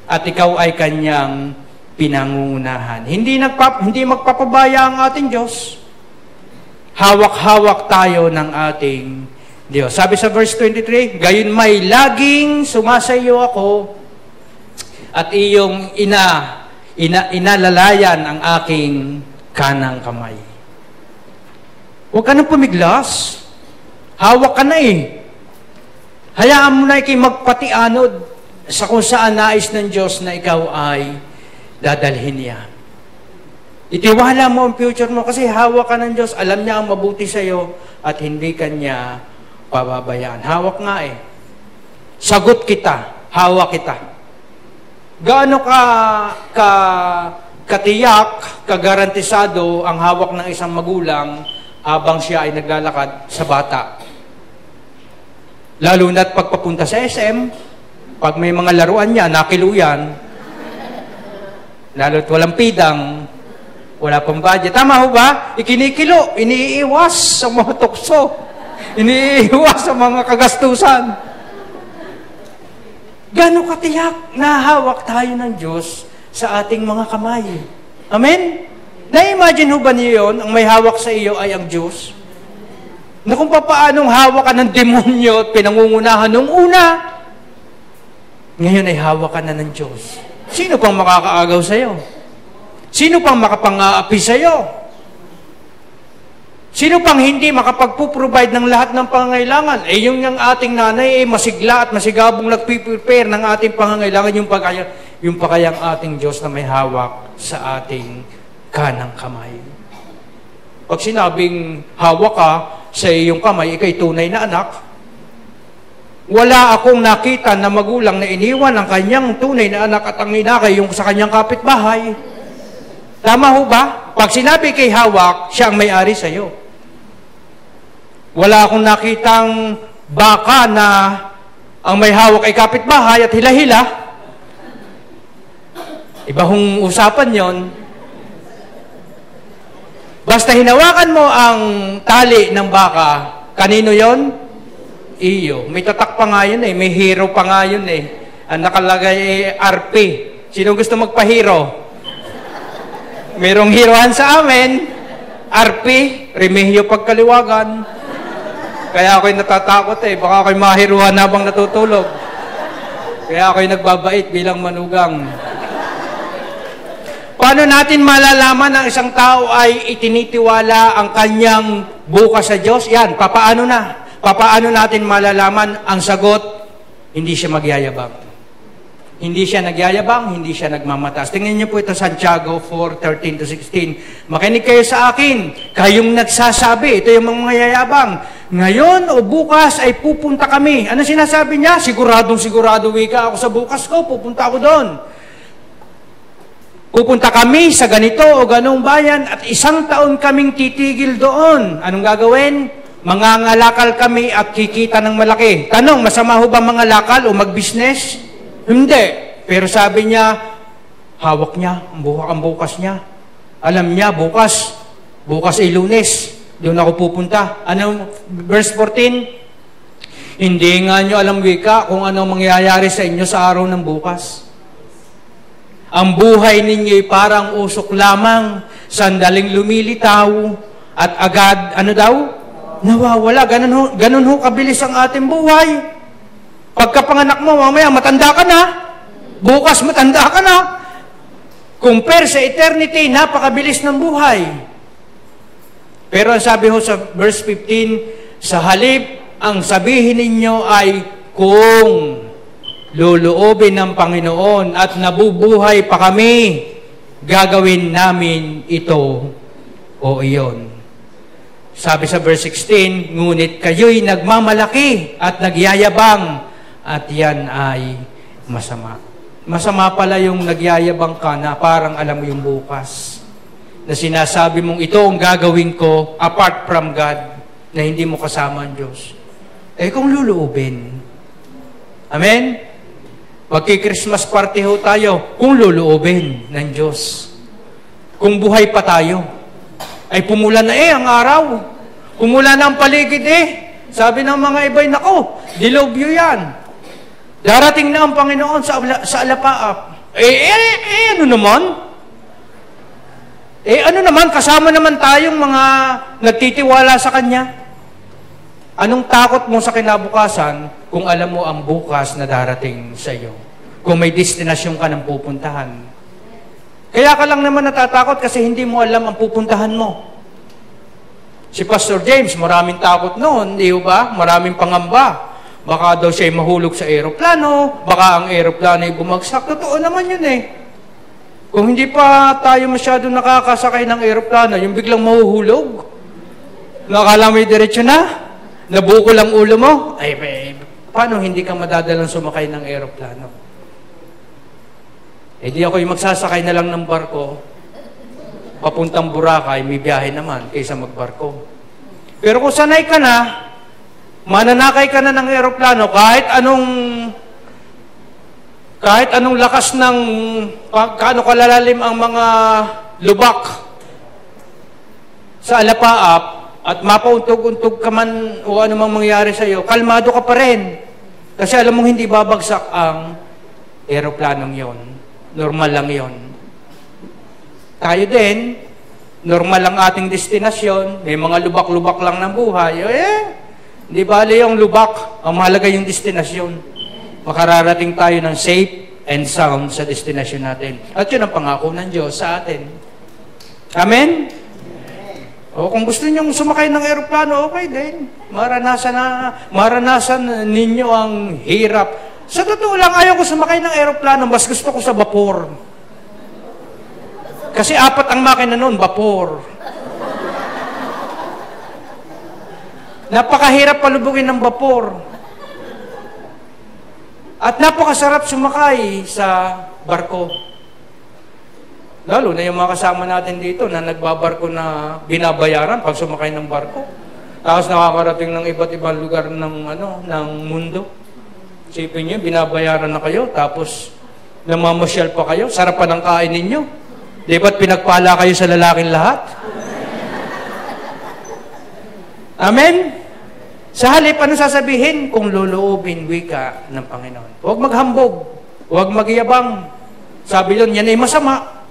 At ikaw ay kanyang pinangungunahan. Hindi magpapabaya ang ating Diyos. Hawak-hawak tayo ng ating Diyos. Sabi sa verse 23, gayon may laging sumasayo ako at iyong inalalayan ang aking kanang kamay. Huwag ka nang pumiglas. Hawak ka na eh. Hayaan mo na ikay magpatianod sa kung saan nais ng Diyos na ikaw ay dadalhin niya. Itiwala mo ang future mo kasi hawak ka ng Diyos. Alam niya ang mabuti sa iyo at hindi ka niya pababayaan. Hawak nga eh. Sagot kita. Hawak kita. Gaano katiyak, kagarantisado ang hawak ng isang magulang habang siya ay naglalakad sa bata. Lalo na't pagpapunta sa SM, pag may mga laruan niya, nakiluyan, lalo't walang pidang, wala pang budget. Tama ho ba? Ikinikilo, iniiwas sa mga tukso, iniiwas sa mga kagastusan. Gano'ng katiyak na hawak tayo ng Diyos sa ating mga kamay. Amen? Na-imagine ho ba niyo yun? Ang may hawak sa iyo ay ang Diyos? Na kung paanong hawak ka ng demonyo at pinangungunahan nung una, ngayon ay hawak ka na ng Diyos. Sino pang makakaagaw sa iyo? Sino pang makapang-aapi sa iyo? Sino pang hindi makapagpuprovide ng lahat ng pangangailangan? Eh yung ating nanay ay masigla at masigabong nagpiprepare ng ating pangangailangan, yung pa kayang ating Diyos na may hawak sa ating kanang kamay. Pag sinabing hawak ka sa iyong kamay, ikay tunay na anak, wala akong nakita na magulang na iniwan ang kanyang tunay na anak at ang inakay yung sa kanyang kapitbahay. Tama ho ba? Pag sinabi kay hawak, siya ang may-ari sa iyo. Wala akong nakitang baka na ang may hawak ay kapitbahay at hila-hila. Iba hong usapan yon. Basta hinawakan mo ang tali ng baka, kanino yon? Iyo. May tatak pa nga yun eh. May hero pa nga yun eh. Ang nakalagay ay RP. Sino gusto magpa-hero? Merong herohan sa amin. RP, Remigio Pagkaliwagan. Kaya ako'y natatakot eh. Baka ako'y mahiruhan habang natutulog. Kaya ako'y nagbabait bilang manugang. Paano natin malalaman ang isang tao ay itinitiwala ang kanyang bukas sa Diyos? Yan, papaano na? Papaano natin malalaman ang sagot? Hindi siya magyayabang. Hindi siya nagyayabang, hindi siya nagmamataas. Tingnan niyo po ito, Santiago 4:13-16. Makinig kayo sa akin, kayong nagsasabi, ito yung mga yayabang. Ngayon o bukas ay pupunta kami. Ano sinasabi niya? Siguradong-sigurado, wika ako sa bukas ko, pupunta ako doon. Pupunta kami sa ganito o ganong bayan at 1 taon kaming titigil doon. Anong gagawin? Mangangalakal kami at kikita ng malaki. Tanong, masama ho ba mangalakal o mag-business? Hindi. Pero sabi niya, hawak niya, ang bukas niya. Alam niya, bukas ay Lunes. Doon ako pupunta. Anong verse 14? Hindi nga nyo alam, wika, kung anong mangyayari sa inyo sa araw ng bukas. Ang buhay ninyo'y parang usok lamang, sandaling lumilitaw, at agad, ano daw? Nawawala. Ganun ho kabilis ang ating buhay. Pagkapanganak mo, mamaya matanda ka na. Bukas matanda ka na. Compare sa eternity, napakabilis ng buhay. Pero ang sabi ho sa verse 15, sa halip, ang sabihin ninyo ay kung luluobin ng Panginoon at nabubuhay pa kami, gagawin namin ito o iyon. Sabi sa verse 16, ngunit kayo'y nagmamalaki at nagyayabang at yan ay masama. Masama pala yung nagyayabang ka na parang alam mo yung bukas. Na sinasabi mong ito ang gagawin ko apart from God na hindi mo kasama ang Diyos. Eh kung luluobin. Amen? Magki-Christmas party ho tayo kung luluobin ng Diyos. Kung buhay pa tayo. Ay pumula na ang araw. Pumula na ang paligid Sabi ng mga iba'y, nako, dilobyo yan. Darating na ang Panginoon sa alapaap. Ano naman? Ano naman, kasama naman tayong mga nagtitiwala sa Kanya. Anong takot mo sa kinabukasan kung alam mo ang bukas na darating sa iyo? Kung may destinasyon ka ng pupuntahan. Kaya ka lang naman natatakot kasi hindi mo alam ang pupuntahan mo. Si Pastor James, maraming takot noon, di ba? Maraming pangamba. Baka daw siya'y mahulog sa eroplano, baka ang eroplano ay bumagsak. Totoo naman yun eh. Kung hindi pa tayo masyado nakakasakay ng eroplano, yung biglang mahuhulog, nakala mo yung diretsyo na, nabukol ang ulo mo, ay paano hindi ka madadalang sumakay ng eroplano? Di ako yung magsasakay na lang ng barko, papuntang Boracay, may biyahe naman, kaysa magbarko. Pero kung sanay ka na, mananakay ka na ng eroplano, kahit anong lakas ng kaano kalalalim ang mga lubak sa alapaap at mapauntog-untog ka man o anumang mangyari sa iyo, kalmado ka pa rin. Kasi alam mong hindi babagsak ang eroplanong yon. Normal lang yon. Tayo din, normal lang ating destinasyon, may mga lubak-lubak lang ng buhay. Hindi bali yung lubak, ang mahalaga yung destinasyon. Makararating tayo ng safe and sound sa destinasyon natin. At yun ang pangako ng Diyos sa atin. Amen? O kung gusto niyo sumakay ng eroplano, okay din. Maranasan ninyo ang hirap. Sa totoo lang, ayaw ko sumakay ng eroplano, mas gusto ko sa vapor. Kasi 4 ang makina noon, vapor. Napakahirap palubugin ng vapor. At napakasarap sumakay sa barko. Lalo na yung mga kasama natin dito na nagbabarko na binabayaran pag sumakay ng barko. Tapos nakakarating ng iba't ibang lugar ng mundo. Isipin nyo, binabayaran na kayo, tapos namamasyal pa kayo, sarapan ng kain ninyo. Di ba't pinagpala kayo sa lalaking lahat? Amen? Sa halip, ano sasabihin? Kung loloobin wika ng Panginoon. Huwag maghambog. Huwag magyabang. Sabi yun, yan ay masama.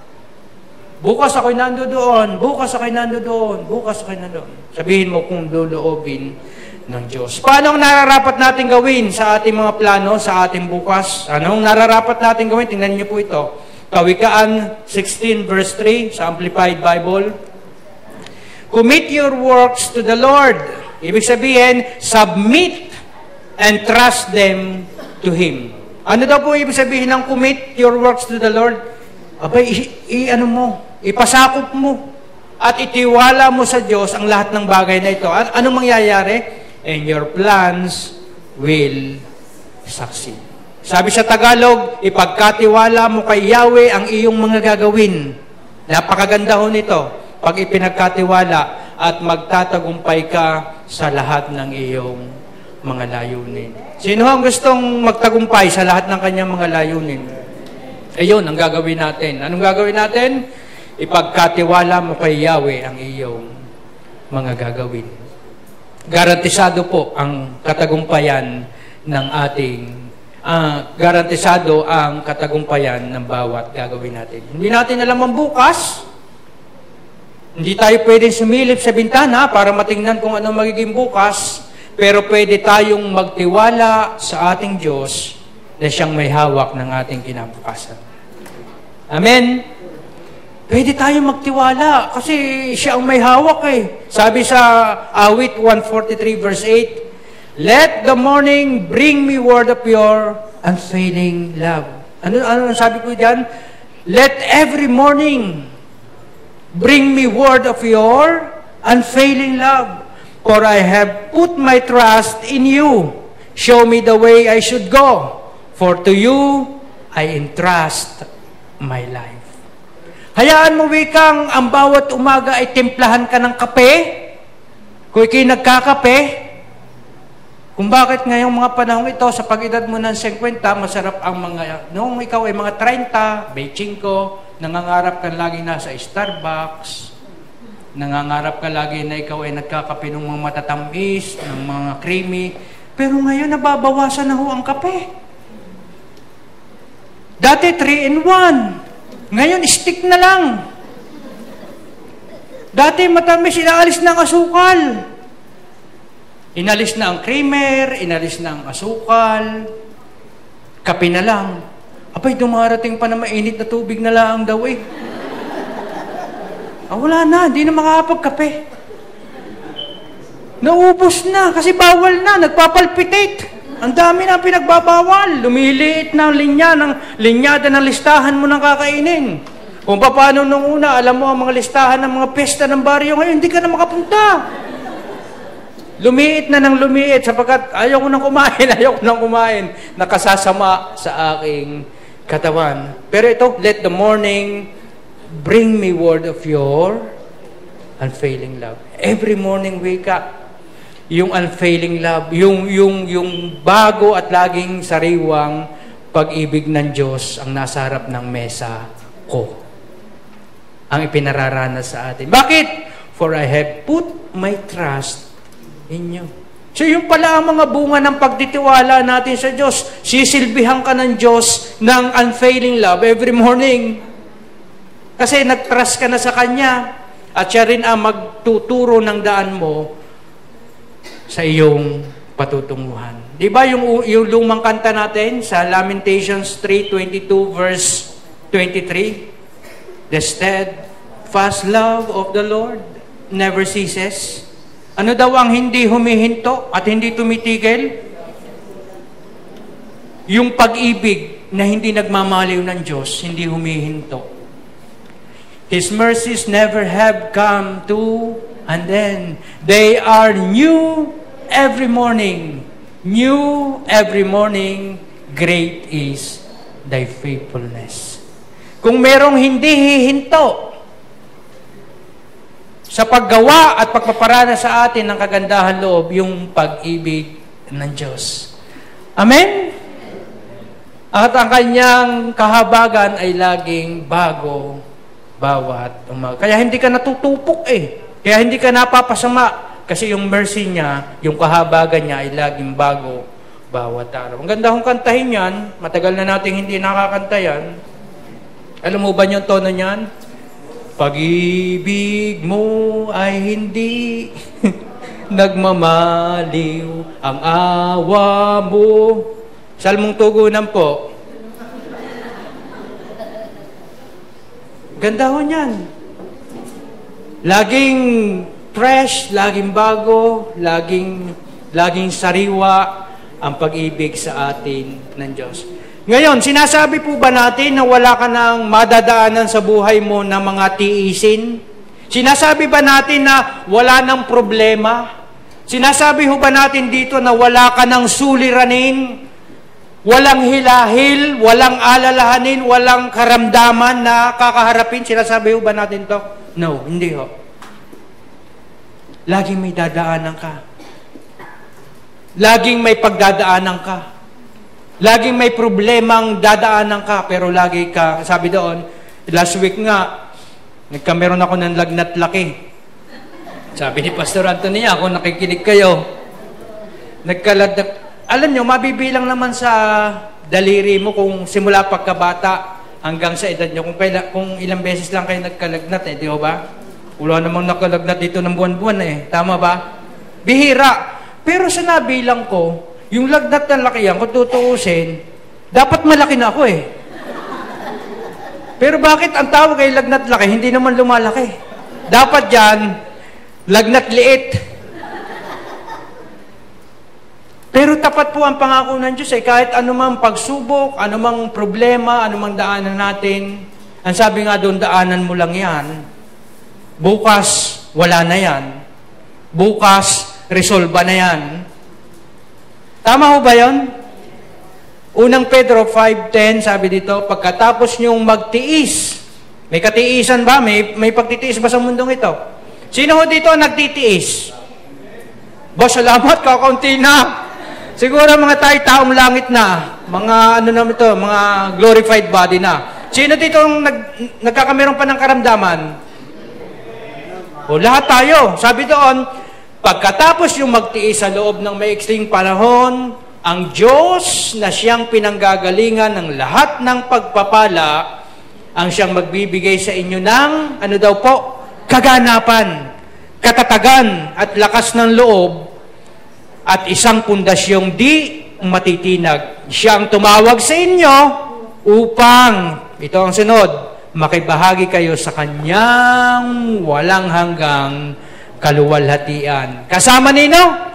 Bukas ako'y nando doon. Bukas ako'y nando doon. Bukas ako'y nando doon. Sabihin mo kung loloobin ng Diyos. Paano ang nararapat natin gawin sa ating mga plano, sa ating bukas? Anong nararapat natin gawin? Tingnan niyo po ito. Kawikaan 16 verse 3 sa Amplified Bible. Commit your works to the Lord. Ibig sabihin, submit and trust them to Him. Ano daw po ibig sabihin ng commit your works to the Lord? Abay, ipasakop mo at itiwala mo sa Diyos ang lahat ng bagay na ito. Anong mangyayari? And your plans will succeed. Sabi sa Tagalog, ipagkatiwala mo kay Yahweh ang iyong mga gagawin. Napakaganda ho nito. Pag ipinagkatiwala at magtatagumpay ka sa lahat ng iyong mga layunin. Sino ang gustong magtagumpay sa lahat ng kanyang mga layunin? Ayun, ang gagawin natin. Anong gagawin natin? Ipagkatiwala mo kay Yahweh ang iyong mga gagawin. Garantisado po ang katagumpayan ng garantisado ang katagumpayan ng bawat gagawin natin. Hindi natin alam ang bukas. Hindi tayo pwedeng sumilip sa bintana para matingnan kung ano magiging bukas, pero pwede tayong magtiwala sa ating Diyos na siyang may hawak ng ating kinabukasan. Amen? Pwede tayong magtiwala kasi siya ang may hawak eh. Sabi sa Awit 143 verse 8, let the morning bring me word of your unfailing love. Ano sabi ko diyan? Let every morning bring me word of your unfailing love, for I have put my trust in you. Show me the way I should go, for to you I entrust my life. Hayaan mo, wikang, ang bawat umaga ay timplahan ka ng kape. Kung ikay nagkakape, kung bakit ngayong mga panahon ito, sa pag-edad mo ng 50, masarap ang noong ikaw ay mga 30, 25, nangangarap kang lagi nasa Starbucks, Nangangarap ka lagi na ikaw ay nagkakape ng mga matatamis, ng mga creamy. Pero ngayon, nababawasan na ho ang kape. Dati 3-in-1. Ngayon, stick na lang. Dati matamis, inaalis na ang asukal. Inalis na ang creamer, inalis na ang asukal. Kape na lang. Abay, dumarating pa na mainit na tubig na lang daw eh. Wala na, hindi na makakapagkape. Naubos na, kasi bawal na, nagpapalpitate. Ang dami na pinagbabawal. Lumiliit na linyada ng listahan mo ng kakainin. Kung paano nung una, alam mo ang mga listahan ng mga pesta ng baryo ngayon, hindi ka na makapunta. Lumiit na ng lumiit sapagkat ayaw ko nang kumain. Nakasasama sa aking katawan. Pero ito, let the morning bring me word of your unfailing love. Every morning wake up. Yung unfailing love, yung bago at laging sariwang pag-ibig ng Diyos ang nasa harap ng mesa ko. Ang ipinararanas sa atin. Bakit? For I have put my trust in you. So yung pala ang mga bunga ng pagtitiwala natin sa Diyos. Sisilbihan ka ng Diyos ng unfailing love every morning. Kasi nag-trust ka na sa Kanya at siya rin ang magtuturo ng daan mo sa iyong patutunguhan. Di ba yung lumang kanta natin sa Lamentations 3:22 verse 23? The steadfast love of the Lord never ceases. Ano daw ang hindi humihinto at hindi tumitigil? Yung pag-ibig na hindi nagmamaliw ng Diyos, hindi humihinto. His mercies never have come to an end. They are new every morning. New every morning. Great is thy faithfulness. Kung merong hindi hihinto sa paggawa at pagpaparana sa atin ng kagandahan loob, yung pag-ibig ng Diyos. Amen? At ang kanyang kahabagan ay laging bago bawat umaga. Kaya hindi ka natutupok eh. Kaya hindi ka napapasama. Kasi yung mercy niya, yung kahabagan niya ay laging bago bawat araw. Ang ganda kong kantahin yan. Matagal na nating hindi nakakanta yan. Alam mo ba yung tono niyan? Pag-ibig mo ay hindi nagmamaliw ang awa mo. Salmong tugunan po. Ganda ho niyan. Laging fresh, laging bago, laging sariwa ang pag-ibig sa atin ng Diyos. Ngayon, sinasabi po ba natin na wala ka nang madadaanan sa buhay mo na mga tiisin? Sinasabi ba natin na wala nang problema? Sinasabi ho ba natin dito na wala ka nang suliranin? Walang hilahil, walang alalahanin, walang karamdaman na kakaharapin? Sinasabi ho ba natin to? No, hindi ho. Laging may dadaanan ka. Laging may pagdadaanan ka. Laging may problemang dadaanan ka, pero lagi ka, sabi doon, last week nga, nagkameron ako ng lagnat laki. Sabi ni Pastor Anthony, ako nakikinig kayo. Alam nyo, mabibilang naman sa daliri mo kung simula pagkabata hanggang sa edad nyo. Kung ilang beses lang kayo nagkalagnat di ba? Wala namang nakalagnat dito ng buwan-buwan Tama ba? Bihira. Pero sa nabilang ko, yung lagnat ng lakihan, kung tutuusin, dapat malaki na ako Pero bakit ang tawag ay lagnat laki, hindi naman lumalaki? Dapat yan, lagnat liit. Pero tapat po ang pangako ng Diyos kahit anumang pagsubok, anumang problema, anumang daanan natin, ang sabi nga doon, daanan mo lang yan. Bukas, wala na yan. Bukas, resolba na yan. Tama ho ba yun? Unang Pedro 5:10, sabi dito, pagkatapos niyong magtiis, may katiisan ba? May pagtitiis ba sa mundong ito? Sino ho dito nagtitiis? Boss, salamat, kakaunti na. Siguro mga taong langit na, mga mga glorified body na. Sino dito nagkakameron pa ng karamdaman? O lahat tayo. Sabi doon, pagkatapos yung magtiis sa loob ng maiksling panahon, ang Diyos na siyang pinanggagalingan ng lahat ng pagpapala, ang siyang magbibigay sa inyo ng, ano daw po, kaganapan, katatagan at lakas ng loob at isang pundasyong di matitinag. Siya ang tumawag sa inyo upang, ito ang sunod, makibahagi kayo sa kanyang walang hanggang kaluwalhatian. Kasama nino?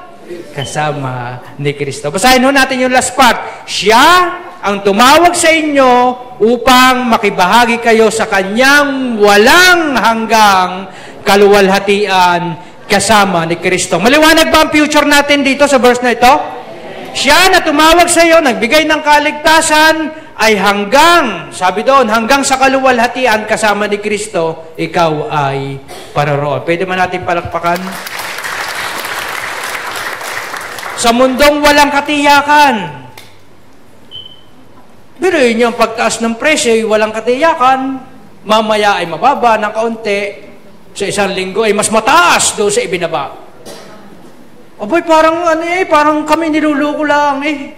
Kasama ni Kristo. Basahin natin yung last part. Siya ang tumawag sa inyo upang makibahagi kayo sa kanyang walang hanggang kaluwalhatian kasama ni Kristo. Maliwanag ba ang future natin dito sa verse na ito? Siya na tumawag sa iyo, nagbigay ng kaligtasan, ay hanggang, sabi doon, hanggang sa kaluwalhatian kasama ni Kristo, ikaw ay paroroon. Pwede man natin palakpakan? Sa mundong walang katiyakan, biruin niyo ang pagtaas ng presyo, walang katiyakan, mamaya ay mababa ng kaunti, sa isang linggo ay mas mataas doon sa ibinaba. Aboy, parang kami niluloko lang eh.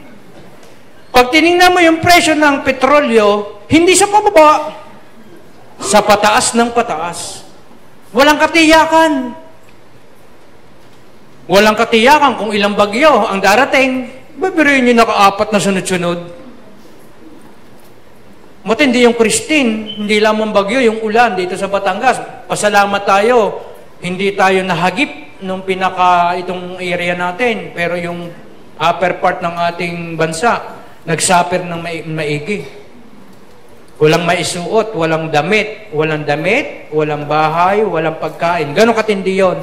Pag tinignan mo yung presyo ng petrolyo, hindi sa pababa, sa pataas ng pataas. Walang katiyakan. Walang katiyakan kung ilang bagyo ang darating. Babiruin nyo naka-4 na sunod-sunod. Matindi yung Christine, hindi lamang bagyo, yung ulan dito sa Batangas. Pasalamat tayo, hindi tayo nahagip nung itong area natin, pero yung upper part ng ating bansa, nagsuffer ng maigi. Walang maisuot, walang damit, walang bahay, walang pagkain. Ganon katindi yun.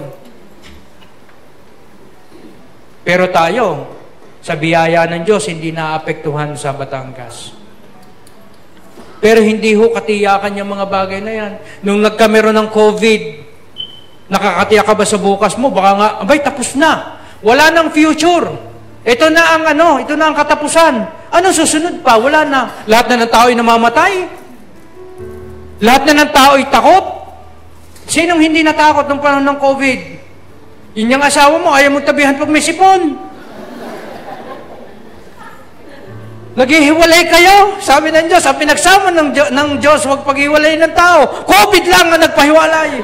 Pero tayo, sa biyaya ng Diyos, hindi naapektuhan sa Batangas. Pero hindi ho katiyakan yung mga bagay na yan. Nung nagkameron ng COVID, nakakatiyak ka ba sa bukas mo? Baka nga, abay, tapos na. Wala nang future. Ito na ang katapusan. Ano susunod pa? Wala na. Lahat na ng tao ay namamatay. Lahat na ng tao ay takot. Sinong hindi natakot nung panahon ng COVID? Yun yung asawa mo, ayaw mo tabihan pag may sipon. Naghihiwalay kayo. Sabi ng Diyos, ang pinagsama ng Diyos, huwag paghiwalay ng tao. COVID lang ang nagpahiwalay.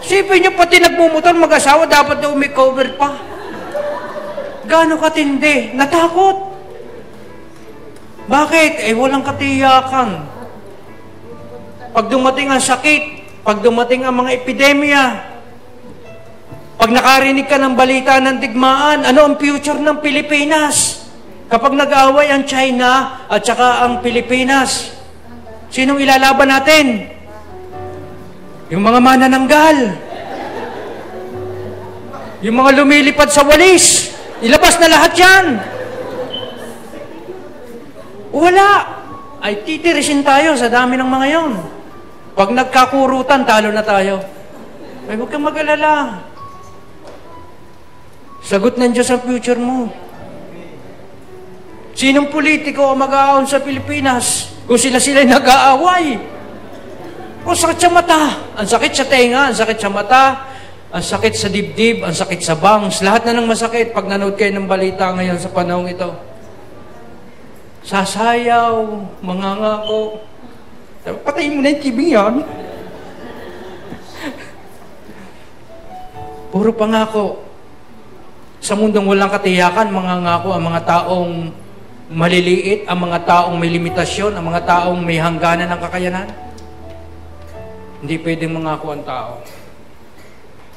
Sipin nyo, pati nagmumotor, mag-asawa, dapat na umi-cover pa. Gano'ng katindi? Natakot. Bakit? Walang katiyakan. Pag dumating ang sakit, pag dumating ang mga epidemya, pag nakarinig ka ng balita ng digmaan, ano ang future ng Pilipinas? Kapag nag-aaway ang China at saka ang Pilipinas, sinong ilalaban natin? Yung mga manananggal. Yung mga lumilipad sa walis. Ilabas na lahat yan. Wala. Ay titirisin tayo sa dami ng mga yon. Pag nagkakurutan, talo na tayo. Ay huwag kang mag-alala. Sagot ng Diyos ang future mo. Sinong politiko ang mag-aahon sa Pilipinas kung sila-sila nag-aaway? O sakit sa mata, ang sakit sa tenga, ang sakit sa mata, ang sakit sa dibdib, ang sakit sa bangs, lahat na ng masakit pag nanood kayo ng balita ngayon sa panahong ito. Sasayaw, mangangako. Patayin mo na yung TV yan. Puro pangako. Sa mundong walang katiyakan, mangangako ang mga taong maliliit, ang mga taong may limitasyon, ang mga taong may hangganan ng kakayanan. Hindi pwedeng mangako ang tao.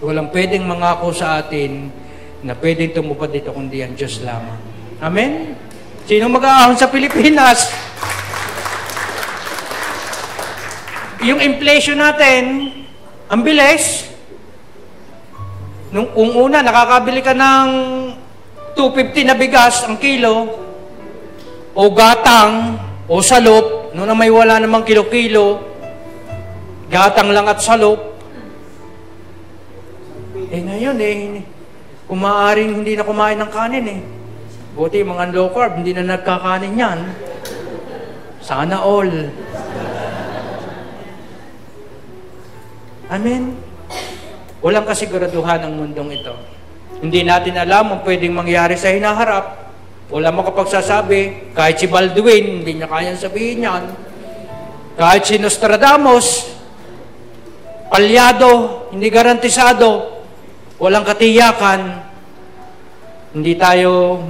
Walang pwedeng mangako sa atin na pwedeng tumupad dito kundi ang Diyos lamang. Amen? Sino mag-aahon sa Pilipinas? Yung inflation natin, ang bilis. Nung una, nakakabili ka ng 250 na bigas ang kilo, o gatang, o salop, noon na may wala namang kilo-kilo, gatang lang at salop. Ngayon kung maaaring hindi na kumain ng kanin Buti mga low carb, hindi na nagkakanin yan. Sana all. Amen? Walang kasiguraduhan ang mundong ito. Hindi natin alam ang pwedeng mangyari sa hinaharap. Wala makapagsasabi. Kahit si Baldwin, hindi niya kayang sabihin yan. Kahit si Nostradamus, palyado, hindi garantisado, walang katiyakan, hindi tayo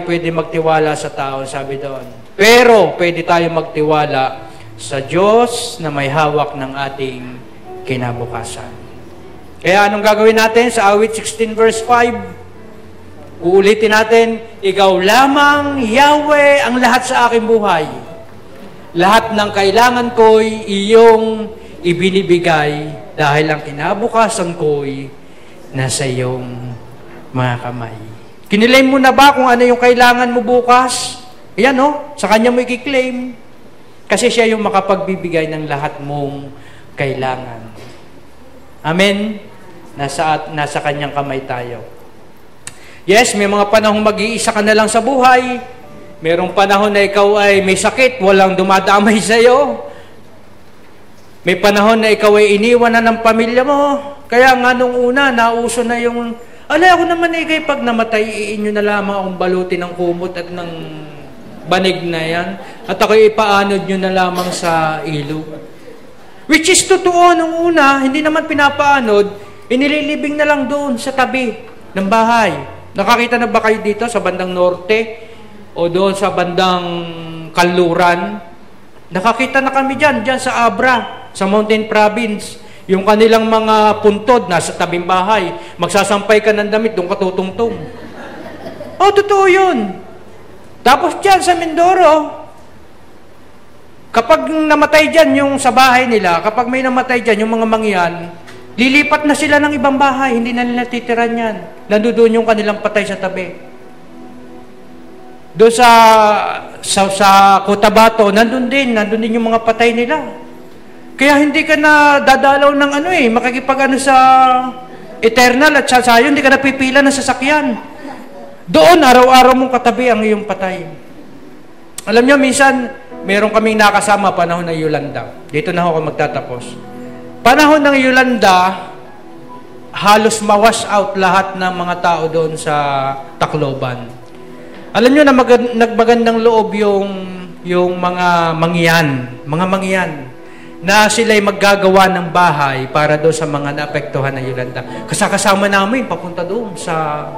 pwede magtiwala sa tao, sabi doon. Pero pwede tayo magtiwala sa Diyos na may hawak ng ating kinabukasan. Kaya anong gagawin natin sa awit 16 verse 5? Uulitin natin, ikaw lamang, Yahweh, ang lahat sa aking buhay. Lahat ng kailangan ko'y iyong ibinibigay dahil ang kinabukasan ko'y nasa iyong mga kamay. Kinilaim mo na ba kung ano yung kailangan mo bukas? Ayan sa kanya mo i-claim. Kasi siya yung makapagbibigay ng lahat mong kailangan. Amen? Nasa kanyang kamay tayo. Yes, may mga panahong mag-iisa ka na lang sa buhay. Merong panahon na ikaw ay may sakit, walang dumadamay sa iyo. May panahon na ikaw ay iniwan na ng pamilya mo. Kaya nga nung una, nauso na yung, ako naman kay pag namatay, iinyo na lamang akong balutin ng kumot at ng banig na yan. At ako'y ipaanod nyo na lamang sa ilog. Which is totoo nung una, hindi naman pinapaanod, inililibing na lang doon sa tabi ng bahay. Nakakita na ba kayo dito sa bandang norte? O doon sa bandang Kanluran? Nakakita na kami dyan sa Abra, sa Mountain Province. Yung kanilang mga puntod nasa tabing bahay. Magsasampay ka ng damit, doon ka tutungtong. Totoo yun. Tapos dyan sa Mindoro, kapag namatay dyan yung sa bahay nila, kapag may namatay dyan yung mga mangyan, lilipat na sila ng ibang bahay, hindi na nila titiran yan. Nandoon yung kanilang patay sa tabi. Doon sa Cotabato, nandun din yung mga patay nila. Kaya hindi ka na dadalaw ng makikipag sa Eternal at sasayo, hindi ka napipila ng sasakyan. Doon, araw-araw mong katabi ang iyong patay. Alam nyo, minsan, meron kaming nakasama panahon ng Yolanda. Dito na ako magtatapos. Panahon ng Yolanda, halos mawash out lahat ng mga tao doon sa Tacloban. Alam nyo na nagmagandang loob yung mga mangyan, na sila'y maggagawa ng bahay para doon sa mga naapektuhan ng Yolanda. Kasama namin papunta doon sa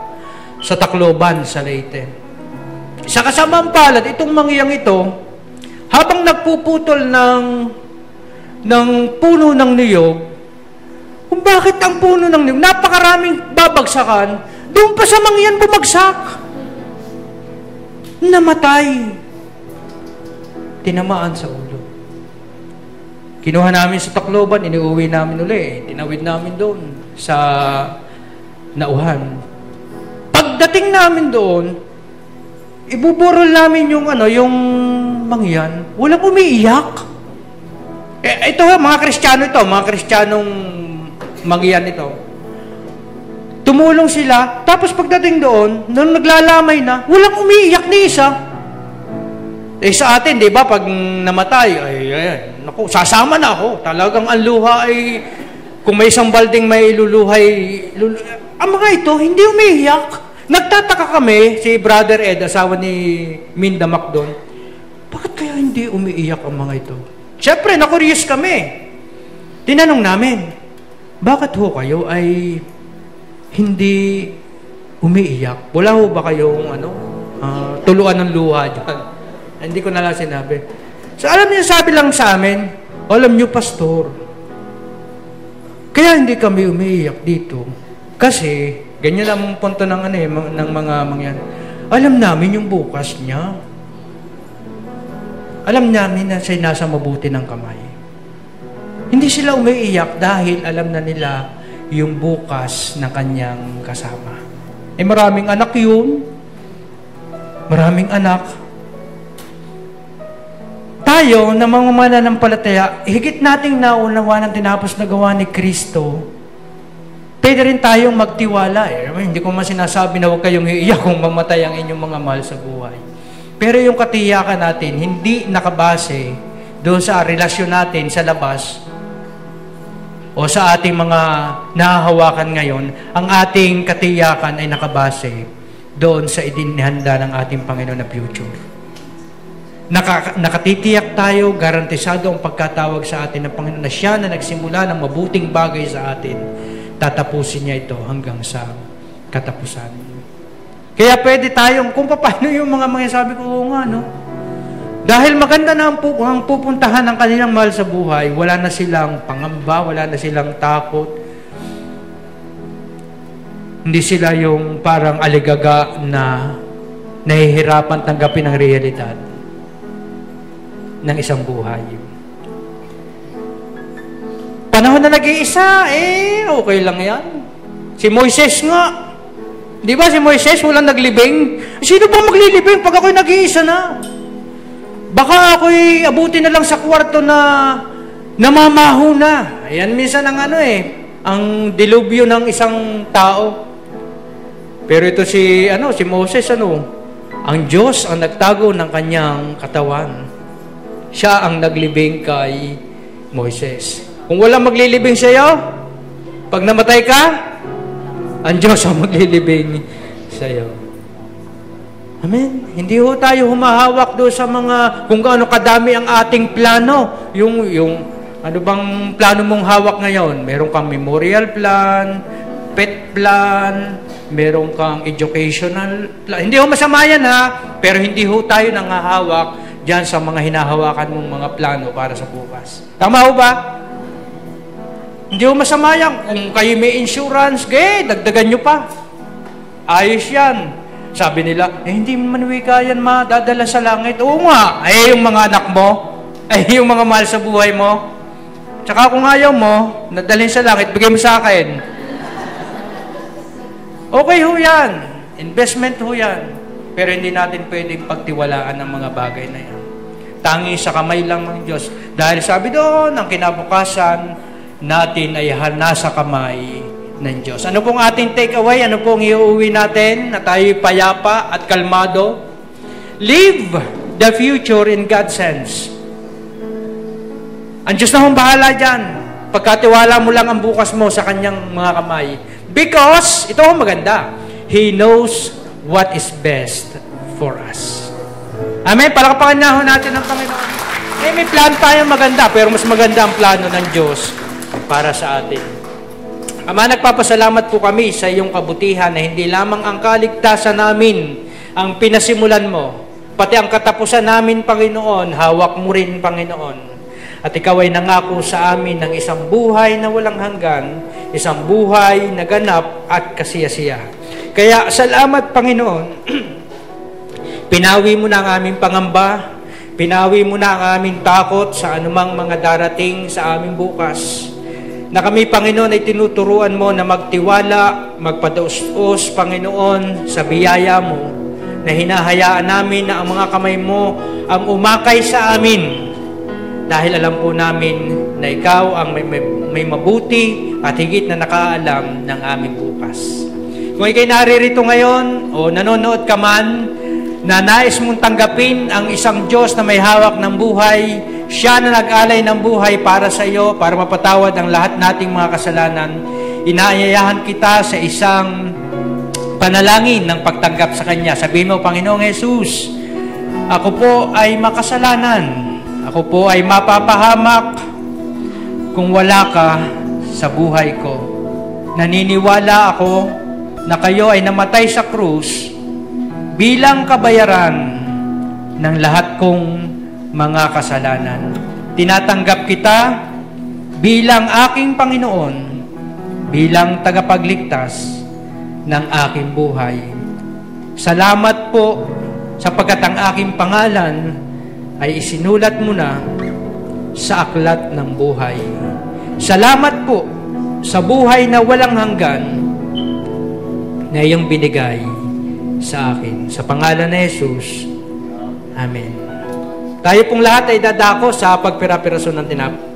Tacloban, sa Leyte. Sa kasamang palad, itong mangyang ito, habang nagpuputol ng puno ng niyog, kung bakit ang puno ng niyog, napakaraming babagsakan, doon pa sa mangyan bumagsak. Namatay. Tinamaan sa ulo. Kinuha namin sa Tacloban, iniuwi namin uli. Tinawid namin doon sa Nauhan. Pagdating namin doon, ibuburol namin yung mangyan. Walang umiiyak. Ito mga Kristiyano mga Kristiyanong mangyan ito. Tumulong sila, tapos pagdating doon, nung naglalamay na, walang umiiyak ni isa. Sa atin, di ba, pag namatay, naku, sasama na ako. Talagang ang luha ay, kung may isang balding may iluluhay, ang mga ito, hindi umiiyak. Nagtataka kami, si Brother Ed, asawa ni Minda Macdon, bakit kaya hindi umiiyak ang mga ito? Siyempre, na-curious kami. Tinanong namin, bakit ho kayo ay hindi umiiyak? Wala ho ba kayong tuluan ng luha dyan? Hindi ko na lang sinabi. So alam niyo, sabi lang sa amin, alam niyo, pastor, kaya hindi kami umiiyak dito. Kasi, ganyan ang punto ng mga mangyan. Alam namin yung bukas niya. Alam namin na siya nasa mabuti ng kamay. Hindi sila umiiyak dahil alam na nila yung bukas na kanyang kasama. Maraming anak yun. Maraming anak. Tayo, na mga mananampalataya, higit nating naunawa ng tinapos na gawa ni Kristo, pwede rin tayong magtiwala. Hindi ko man sinasabi na huwag kayong iiyak kung mamatay ang inyong mga mahal sa buhay. Pero yung katiyakan natin, hindi nakabase doon sa relasyon natin sa labas, o sa ating mga nahahawakan ngayon, ang ating katiyakan ay nakabase doon sa idinihanda ng ating Panginoon na future. Nakatitiyak tayo, garantisado ang pagkatawag sa atin ng Panginoon na siya na nagsimula ng mabuting bagay sa atin, tatapusin niya ito hanggang sa katapusan. Kaya pwede tayong, kung paano yung mga sabi ko, oo nga, no? Dahil maganda na ang pupuntahan ng kanilang mahal sa buhay, wala na silang pangamba, wala na silang takot. Hindi sila yung parang aligaga na nahihirapan tanggapin ang realidad ng isang buhay. Panahon na nag-iisa, okay lang yan. Si Moises nga, di ba si Moises walang naglibing? Sino ba maglilibing pag ako'y nag-iisa na? Baka ako'y abutin na lang sa kwarto na namamaho na. Ayan minsan ang ang dilubyo ng isang tao. Pero ito si Moses, ang Diyos ang nagtago ng kanyang katawan. Siya ang naglibing kay Moises. Kung walang maglilibing sa iyo, pag namatay ka, ang Diyos ang maglilibing sa iyo. Amen. Hindi ho tayo humahawak doon sa mga kung gaano kadami ang ating plano. Yung ano bang plano mong hawak ngayon? Meron kang memorial plan, pet plan, meron kang educational plan. Hindi ho masama yan pero hindi ho tayo nangahawak diyan sa mga hinahawakan mong mga plano para sa bukas. Tama ho ba? Hindi ho masama yan. Kung kayo may insurance, dagdagan nyo pa. Ayos yan. Sabi nila, hindi man wika yan madadala sa langit. Oo nga, yung mga anak mo, yung mga mahal sa buhay mo. Tsaka kung ayaw mo, nadalhin sa langit, bigay mo sa akin. Okay ho yan. Investment ho yan. Pero hindi natin pwedeng pagtiwalaan ng mga bagay na yan. Tangi sa kamay lang ng Diyos. Dahil sabi doon, ang kinabukasan natin ay nasa kamay ng Diyos. Ano pong ating take away? Ano pong iuwi natin na tayo payapa at kalmado? Live the future in God's hands. Ang Diyos na hong bahala dyan. Pagkatiwala mo lang ang bukas mo sa kanyang mga kamay. Because, ito ang maganda, He knows what is best for us. Amen? Palakpakan na ho natin ang Panginoon. May plan tayong maganda, pero mas maganda ang plano ng Diyos para sa atin. Ama, nagpapasalamat po kami sa iyong kabutihan na hindi lamang ang kaligtasan namin ang pinasimulan mo, pati ang katapusan namin, Panginoon, hawak mo rin, Panginoon. At ikaw ay nangako sa amin ng isang buhay na walang hanggan, isang buhay na ganap at kasiyasiya. Kaya salamat, Panginoon. Pinawi mo na ang aming pangamba, pinawi mo na ang aming takot sa anumang mga darating sa aming bukas. Na kami, Panginoon, ay tinuturuan mo na magtiwala, magpadaos-os, Panginoon, sa biyaya mo, na hinahayaan namin na ang mga kamay mo ang umakay sa amin. Dahil alam po namin na ikaw ang may mabuti at higit na nakaalam ng aming bukas. Kung ikay naririto ngayon o nanonood ka man, na nais mong tanggapin ang isang Diyos na may hawak ng buhay, siya na nag-alay ng buhay para sa iyo, para mapatawad ang lahat nating mga kasalanan, inaayayahan kita sa isang panalangin ng pagtanggap sa Kanya. Sabihin mo, Panginoong Jesus, ako po ay makasalanan. Ako po ay mapapahamak kung wala ka sa buhay ko. Naniniwala ako na kayo ay namatay sa krus bilang kabayaran ng lahat kong mga kasalanan. Tinatanggap kita bilang aking Panginoon, bilang tagapagligtas ng aking buhay. Salamat po sapagkat ang aking pangalan ay isinulat mo na sa aklat ng buhay. Salamat po sa buhay na walang hanggan na iyong binigay sa akin. Sa pangalan ni Jesus. Amen. Tayo pong lahat ay dadako sa pagpira-piraso ng tinapay.